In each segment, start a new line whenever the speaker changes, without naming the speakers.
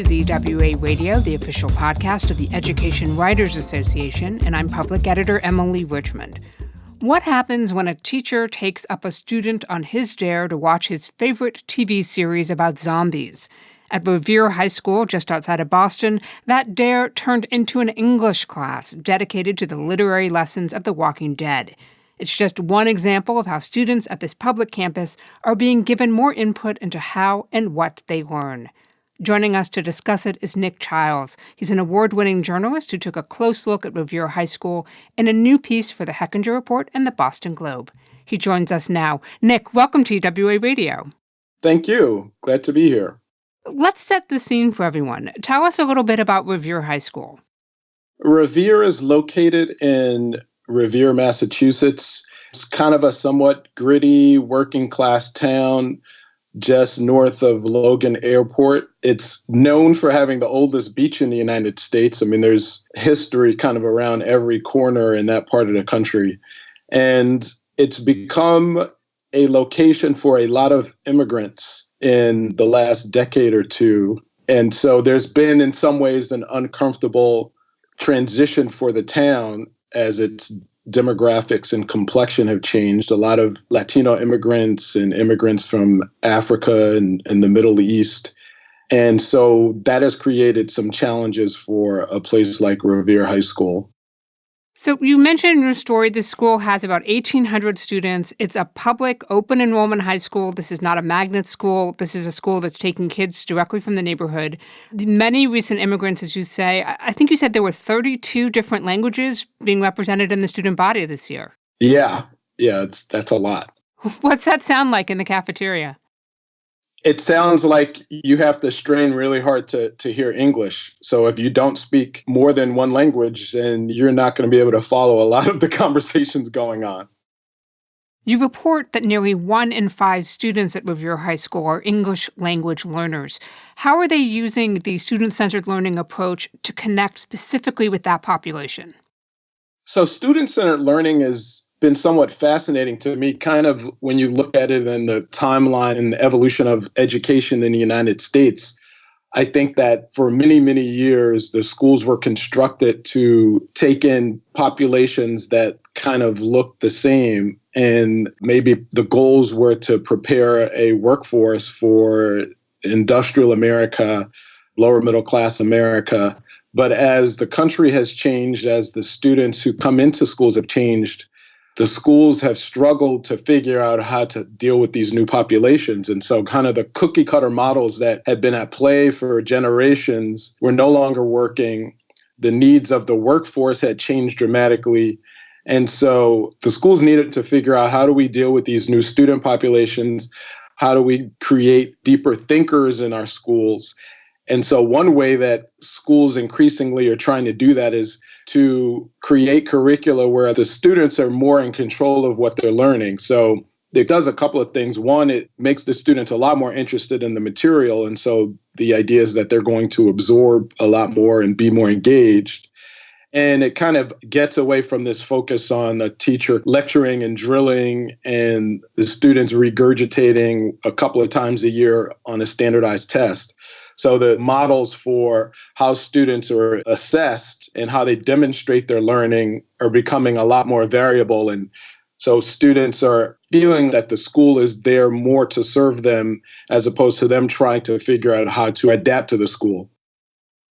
is EWA Radio, the official podcast of the Education Writers Association, and I'm public editor Emily Richmond. What happens when a teacher takes up a student on his dare to watch his favorite TV series about zombies? At Revere High School, just outside of Boston, that dare turned into an English class dedicated to the literary lessons of The Walking Dead. It's just one example of how students at this public campus are being given more input into how and what they learn. Joining us to discuss it is Nick Chiles. He's an award-winning journalist who took a close look at Revere High School in a new piece for the Hechinger Report and the Boston Globe. He joins us now. Nick, welcome to EWA Radio.
Thank you. Glad to be here.
Let's set the scene for everyone. Tell us a little bit about Revere High School.
Revere is located in Revere, Massachusetts. It's kind of a somewhat gritty working-class town just north of Logan Airport. It's known for having the oldest beach in the United States. I mean, there's history kind of around every corner in that part of the country. And it's become a location for a lot of immigrants in the last decade or two. And so there's been, in some ways, an uncomfortable transition for the town as its demographics and complexion have changed. A lot of Latino immigrants and immigrants from Africa and the Middle East. And so that has created some challenges for a place like Revere High School.
So you mentioned in your story this school has about 1,800 students. It's a public, open enrollment high school. This is not a magnet school. This is a school that's taking kids directly from the neighborhood. Many recent immigrants, as you say, I think you said there were 32 different languages being represented in the student body this year.
Yeah, that's a lot.
What's that sound like in the cafeteria?
It sounds like you have to strain really hard to hear English. So if you don't speak more than one language, then you're not going to be able to follow a lot of the conversations going on.
You report that nearly 1 in 5 students at Revere High School are English language learners. How are they using the student-centered learning approach to connect specifically with that population?
So student-centered learning has been somewhat fascinating to me, kind of when you look at it in the timeline and the evolution of education in the United States. I think that for many, many years, the schools were constructed to take in populations that kind of look the same. And maybe the goals were to prepare a workforce for industrial America, lower middle class America. But as the country has changed, as the students who come into schools have changed, the schools have struggled to figure out how to deal with these new populations. And so kind of the cookie cutter models that had been at play for generations were no longer working. The needs of the workforce had changed dramatically. And so the schools needed to figure out, how do we deal with these new student populations? How do we create deeper thinkers in our schools? And so one way that schools increasingly are trying to do that is to create curricula where the students are more in control of what they're learning. So it does a couple of things. One, it makes the students a lot more interested in the material. And so the idea is that they're going to absorb a lot more and be more engaged. And it kind of gets away from this focus on a teacher lecturing and drilling and the students regurgitating a couple of times a year on a standardized test. So the models for how students are assessed and how they demonstrate their learning are becoming a lot more variable. And so students are feeling that the school is there more to serve them as opposed to them trying to figure out how to adapt to the school.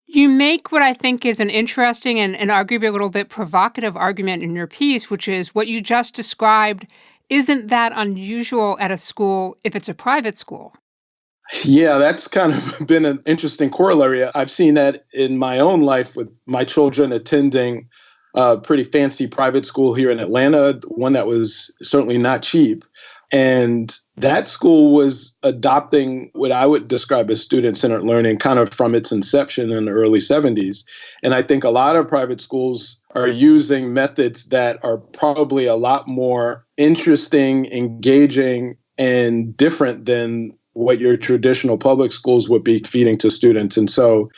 You make what I think is an interesting and arguably a little bit provocative argument in your piece, which is what you just described isn't that unusual at a school if it's a private school.
Yeah, that's kind of been an interesting corollary. I've seen that in my own life with my children attending a pretty fancy private school here in Atlanta, one that was certainly not cheap. And that school was adopting what I would describe as student-centered learning kind of from its inception in the early 70s. And I think a lot of private schools are using methods that are probably a lot more interesting, engaging, and different than what your traditional public schools would be feeding to students. And so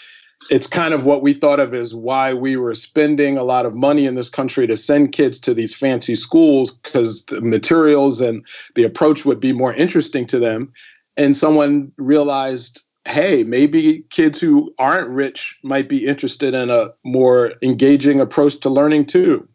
it's kind of what we thought of as why we were spending a lot of money in this country to send kids to these fancy schools, because the materials and the approach would be more interesting to them. And someone realized, hey, maybe kids who aren't rich might be interested in a more engaging approach to learning too.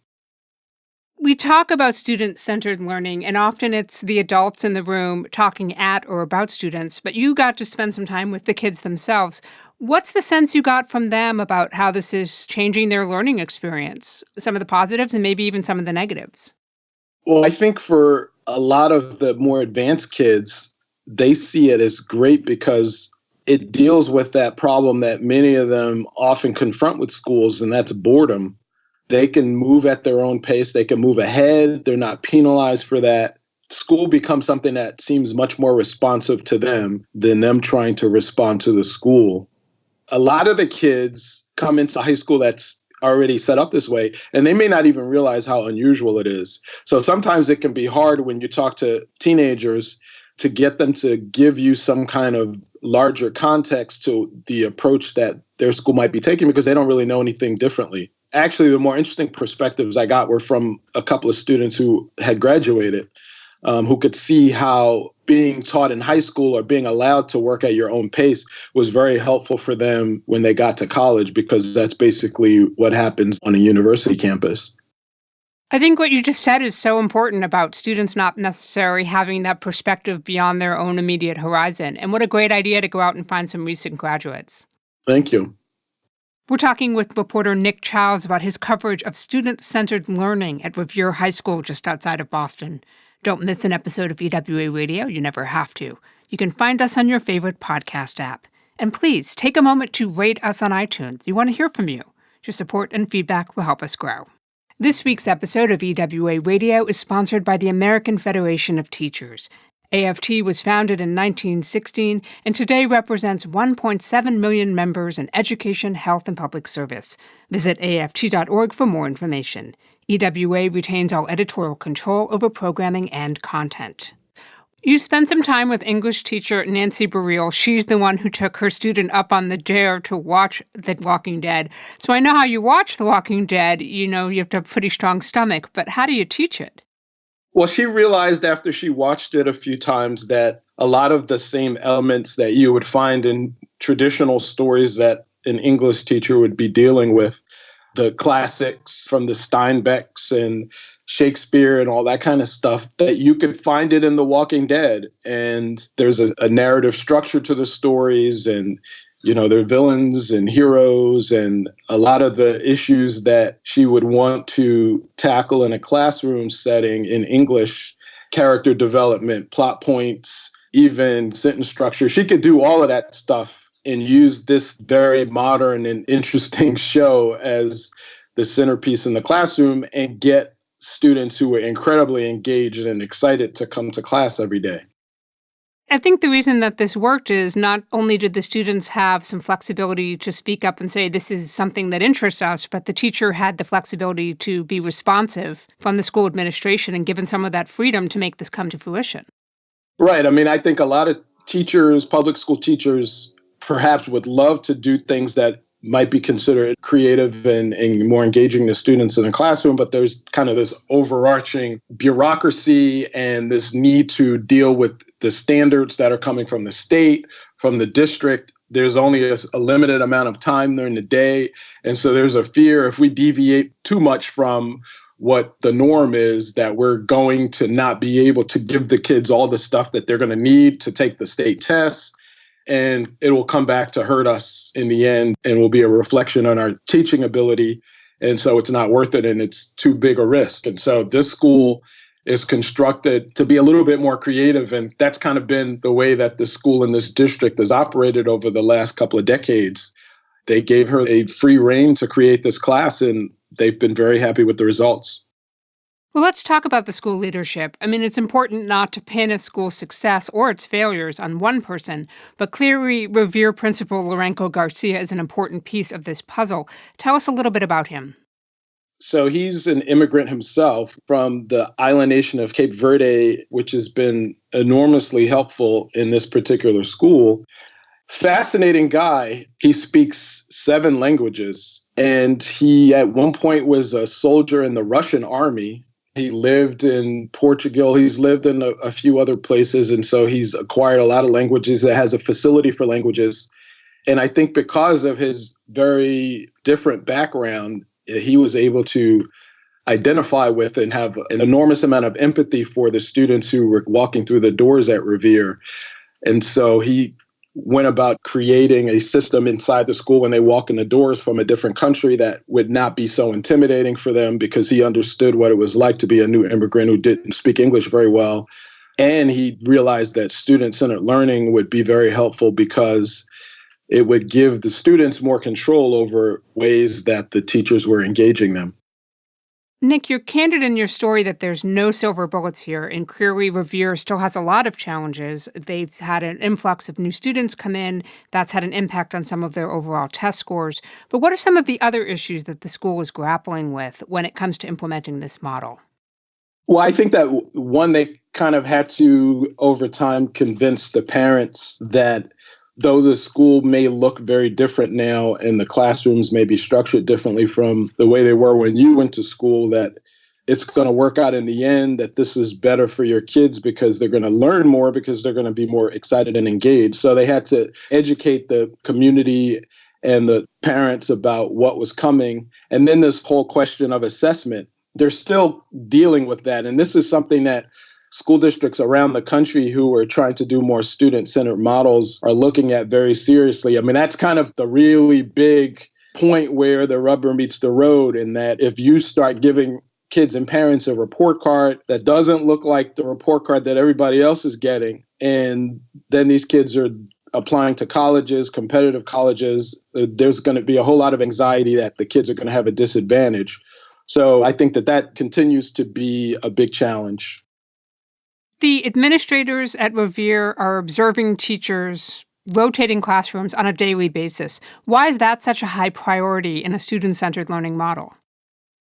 We talk about student-centered learning, and often it's the adults in the room talking at or about students, but you got to spend some time with the kids themselves. What's the sense you got from them about how this is changing their learning experience? Some of the positives and maybe even some of the negatives.
Well, I think for a lot of the more advanced kids, they see it as great because it deals with that problem that many of them often confront with schools, and that's boredom. They can move at their own pace. They can move ahead. They're not penalized for that. School becomes something that seems much more responsive to them than them trying to respond to the school. A lot of the kids come into high school that's already set up this way, and they may not even realize how unusual it is. So sometimes it can be hard when you talk to teenagers to get them to give you some kind of larger context to the approach that their school might be taking because they don't really know anything differently. Actually, the more interesting perspectives I got were from a couple of students who had graduated, who could see how being taught in high school or being allowed to work at your own pace was very helpful for them when they got to college, because that's basically what happens on a university campus.
I think what you just said is so important about students not necessarily having that perspective beyond their own immediate horizon. And what a great idea to go out and find some recent graduates.
Thank you.
We're talking with reporter Nick Chiles about his coverage of student-centered learning at Revere High School just outside of Boston. Don't miss an episode of EWA Radio. You never have to. You can find us on your favorite podcast app. And please take a moment to rate us on iTunes. We want to hear from you. Your support and feedback will help us grow. This week's episode of EWA Radio is sponsored by the American Federation of Teachers. AFT was founded in 1916 and today represents 1.7 million members in education, health, and public service. Visit AFT.org for more information. EWA retains all editorial control over programming and content. You spent some time with English teacher Nancy Burrell. She's the one who took her student up on the dare to watch The Walking Dead. So I know how you watch The Walking Dead. You know you have to have a pretty strong stomach, but how do you teach it?
Well, she realized after she watched it a few times that a lot of the same elements that you would find in traditional stories that an English teacher would be dealing with, the classics from the Steinbecks and Shakespeare and all that kind of stuff, that you could find it in The Walking Dead. And there's a narrative structure to the stories, and there are villains and heroes, and a lot of the issues that she would want to tackle in a classroom setting in English, character development, plot points, even sentence structure. She could do all of that stuff and use this very modern and interesting show as the centerpiece in the classroom and get students who were incredibly engaged and excited to come to class every day.
I think the reason that this worked is not only did the students have some flexibility to speak up and say, this is something that interests us, but the teacher had the flexibility to be responsive from the school administration and given some of that freedom to make this come to fruition.
Right. I mean, I think a lot of teachers, public school teachers, perhaps would love to do things that might be considered creative and more engaging to students in the classroom, but there's kind of this overarching bureaucracy and this need to deal with the standards that are coming from the state, from the district. There's only a limited amount of time during the day. And so there's a fear if we deviate too much from what the norm is, that we're going to not be able to give the kids all the stuff that they're going to need to take the state tests. And it will come back to hurt us in the end and will be a reflection on our teaching ability. And so it's not worth it, and it's too big a risk. And so this school is constructed to be a little bit more creative. And that's kind of been the way that the school in this district has operated over the last couple of decades. They gave her a free rein to create this class, and they've been very happy with the results.
Well, let's talk about the school leadership. I mean, it's important not to pin a school's success or its failures on one person, but clearly Revere Principal Lorenco Garcia is an important piece of this puzzle. Tell us a little bit about him.
So he's an immigrant himself from the island nation of Cape Verde, which has been enormously helpful in this particular school. Fascinating guy. He speaks 7 languages, and he at one point was a soldier in the Russian army. He lived in Portugal. He's lived in a few other places. And so he's acquired a lot of languages, that has a facility for languages. And I think because of his very different background, he was able to identify with and have an enormous amount of empathy for the students who were walking through the doors at Revere. And so he went about creating a system inside the school when they walk in the doors from a different country that would not be so intimidating for them, because he understood what it was like to be a new immigrant who didn't speak English very well. And he realized that student-centered learning would be very helpful because it would give the students more control over ways that the teachers were engaging them.
Nick, you're candid in your story that there's no silver bullets here, and clearly Revere still has a lot of challenges. They've had an influx of new students come in. That's had an impact on some of their overall test scores. But what are some of the other issues that the school is grappling with when it comes to implementing this model?
Well, I think that one, they kind of had to, over time, convince the parents that though the school may look very different now and the classrooms may be structured differently from the way they were when you went to school, that it's going to work out in the end, that this is better for your kids because they're going to learn more, because they're going to be more excited and engaged. So they had to educate the community and the parents about what was coming. And then this whole question of assessment, they're still dealing with that. And this is something that school districts around the country who are trying to do more student-centered models are looking at very seriously. I mean, that's kind of the really big point where the rubber meets the road, in that if you start giving kids and parents a report card that doesn't look like the report card that everybody else is getting, and then these kids are applying to colleges, competitive colleges, there's going to be a whole lot of anxiety that the kids are going to have a disadvantage. So I think that continues to be a big challenge.
The administrators at Revere are observing teachers, rotating classrooms on a daily basis. Why is that such a high priority in a student-centered learning model?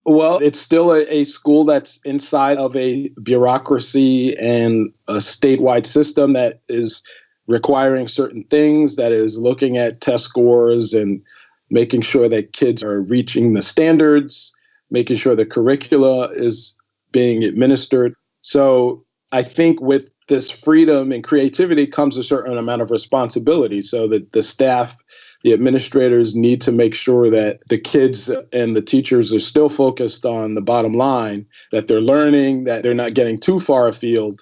Well, it's still a school that's inside of a bureaucracy and a statewide system that is requiring certain things, that is looking at test scores and making sure that kids are reaching the standards, making sure the curricula is being administered. So I think with this freedom and creativity comes a certain amount of responsibility, so that the staff, the administrators, need to make sure that the kids and the teachers are still focused on the bottom line, that they're learning, that they're not getting too far afield.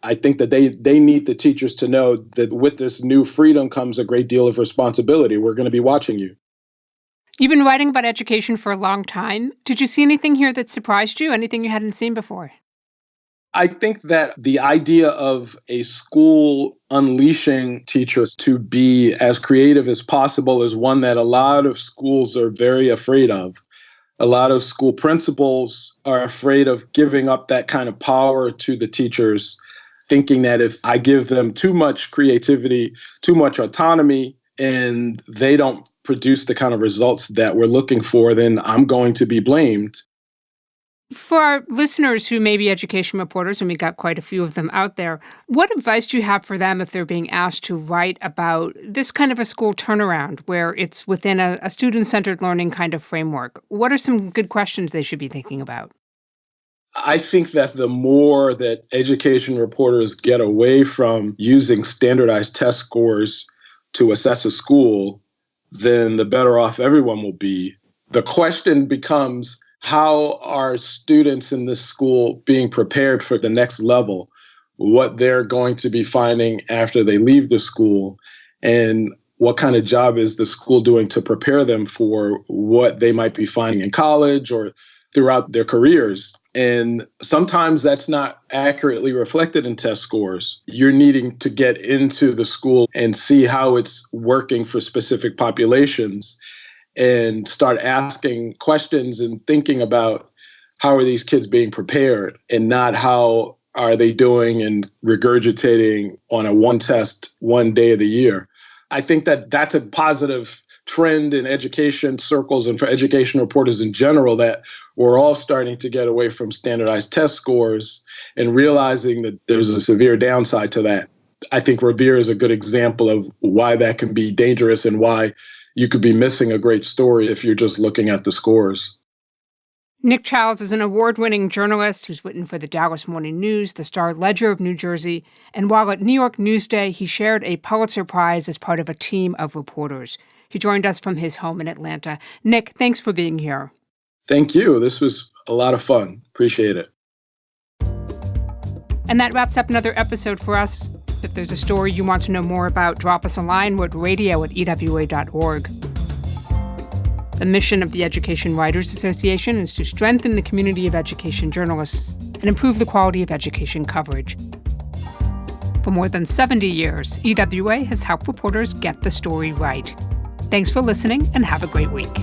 I think that they need the teachers to know that with this new freedom comes a great deal of responsibility. We're going to be watching you.
You've been writing about education for a long time. Did you see anything here that surprised you? Anything you hadn't seen before?
I think that the idea of a school unleashing teachers to be as creative as possible is one that a lot of schools are very afraid of. A lot of school principals are afraid of giving up that kind of power to the teachers, thinking that if I give them too much creativity, too much autonomy, and they don't produce the kind of results that we're looking for, then I'm going to be blamed.
For our listeners who may be education reporters, and we got quite a few of them out there, what advice do you have for them if they're being asked to write about this kind of a school turnaround where it's within a student-centered learning kind of framework? What are some good questions they should be thinking about?
I think that the more that education reporters get away from using standardized test scores to assess a school, then the better off everyone will be. The question becomes, how are students in this school being prepared for the next level, what they're going to be finding after they leave the school, and what kind of job is the school doing to prepare them for what they might be finding in college or throughout their careers. And sometimes that's not accurately reflected in test scores. You're needing to get into the school and see how it's working for specific populations, and start asking questions and thinking about how are these kids being prepared, and not how are they doing and regurgitating on a one test one day of the year. I think that that's a positive trend in education circles and for education reporters in general, that we're all starting to get away from standardized test scores and realizing that there's a severe downside to that. I think Revere is a good example of why that can be dangerous and why you could be missing a great story if you're just looking at the scores.
Nick Chiles is an award-winning journalist who's written for the Dallas Morning News, the Star-Ledger of New Jersey, and while at New York Newsday, he shared a Pulitzer Prize as part of a team of reporters. He joined us from his home in Atlanta. Nick, thanks for being here.
Thank you. This was a lot of fun. Appreciate it.
And that wraps up another episode for us. If there's a story you want to know more about, drop us a line. We're at radio@ewa.org. The mission of the Education Writers Association is to strengthen the community of education journalists and improve the quality of education coverage. For more than 70 years, EWA has helped reporters get the story right. Thanks for listening and have a great week.